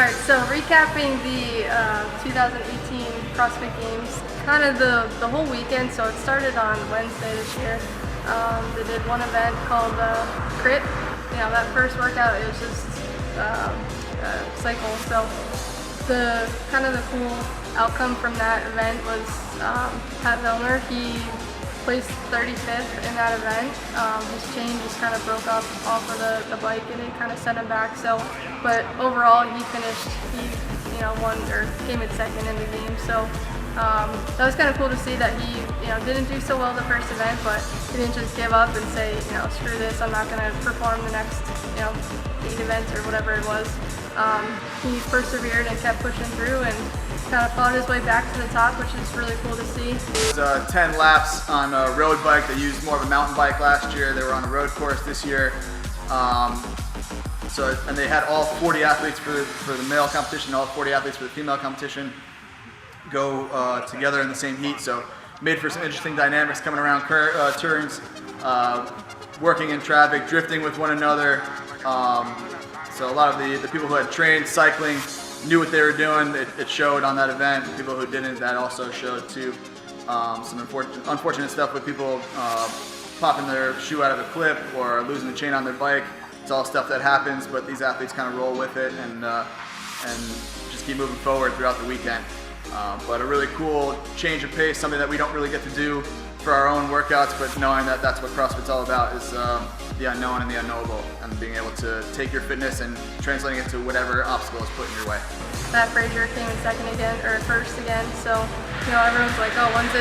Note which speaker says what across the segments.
Speaker 1: Alright, so recapping the 2018 CrossFit Games, kind of the whole weekend. So it started on Wednesday this year. They did one event called Crit. You know, that first workout, it was just a cycle. So the kind of the cool outcome from that event was Pat Vellner. He placed 35th in that event. His chain just kind of broke up off of the bike and it kind of sent him back. So, but overall he finished, won or came in second in the game. So that was kind of cool to see that he, didn't do so well the first event, but he didn't just give up and say, screw this, I'm not going to perform the next, 8 events or whatever it was. He persevered and kept pushing through and kind of fought his way back to the top, which is really cool to see.
Speaker 2: It was 10 laps on a road bike. They used more of a mountain bike last year. They were on a road course this year. And they had all 40 athletes for the male competition, all 40 athletes for the female competition go together in the same heat. So made for some interesting dynamics coming around turns, working in traffic, drifting with one another. So a lot of the people who had trained cycling knew what they were doing. It showed on that event. People who didn't, that also showed too. Some unfortunate stuff with people popping their shoe out of a clip or losing the chain on their bike. It's all stuff that happens, but these athletes kind of roll with it and just keep moving forward throughout the weekend. But a really cool change of pace, something that we don't really get to do for our own workouts, but knowing that that's what CrossFit's all about is the unknown and the unknowable, and being able to take your fitness and translating it to whatever obstacle is put in your way.
Speaker 1: Matt Frazier came in second again, or first again, so everyone's like, oh, when's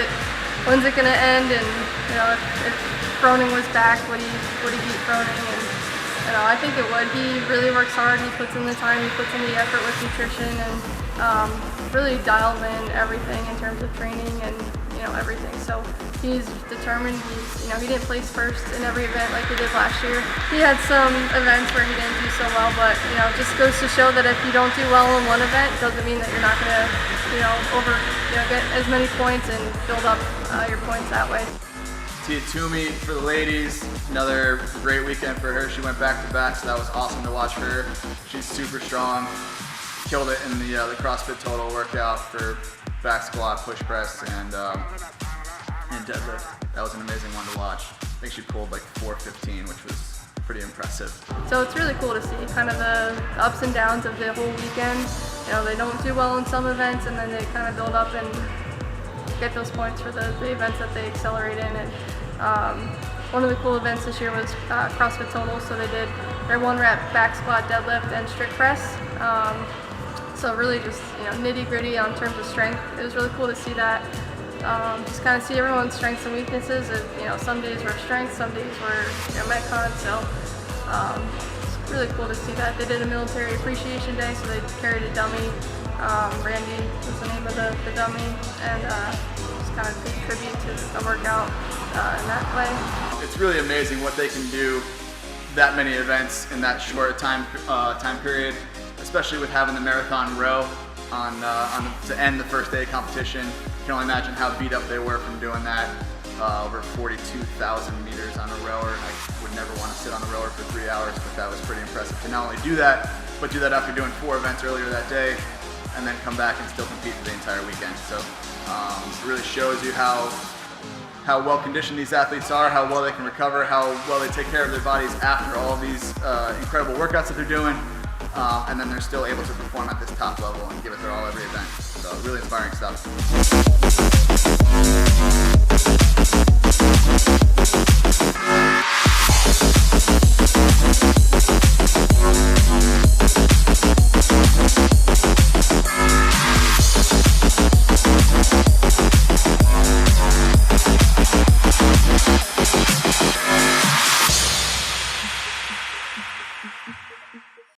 Speaker 1: it gonna end? And if Froning was back, would he beat Froning? And I think it would. He really works hard. He puts in the time. He puts in the effort with nutrition, and really dials in everything in terms of training and everything. So he's determined. He didn't place first in every event like he did last year. He had some events where he didn't do so well, but it just goes to show that if you don't do well in one event, it doesn't mean that you're not going to get as many points and build up your points that way.
Speaker 2: Tia Toomey for the ladies, another great weekend for her. She went back to back, so that was awesome to watch her. She's super strong. Killed it in the CrossFit Total workout for back squat, push press, and deadlift. That was an amazing one to watch. I think she pulled like 415, which was pretty impressive.
Speaker 1: So it's really cool to see kind of the ups and downs of the whole weekend. They don't do well in some events, and then they kind of build up and get those points for the events that they accelerate in. And one of the cool events this year was CrossFit Total. So they did their 1-rep back squat, deadlift, and strict press. So really just nitty gritty on terms of strength. It was really cool to see that. Just kind of see everyone's strengths and weaknesses. Some days were strength, some days were Metcon. So it's really cool to see that. They did a military appreciation day, so they carried a dummy. Randy was the name of the dummy, and just kind of paid tribute to a workout in that way.
Speaker 2: It's really amazing what they can do, that many events in that short time period, especially with having the marathon row to end the first day of competition. You can only imagine how beat up they were from doing that. Over 42,000 meters on a rower. I would never want to sit on the rower for 3 hours, but that was pretty impressive to not only do that, but do that after doing 4 events earlier that day, and then come back and still compete for the entire weekend. So it really shows you how well conditioned these athletes are, how well they can recover, how well they take care of their bodies after all these incredible workouts that they're doing, and then they're still able to perform at this top level and give it their all every event. So really inspiring stuff.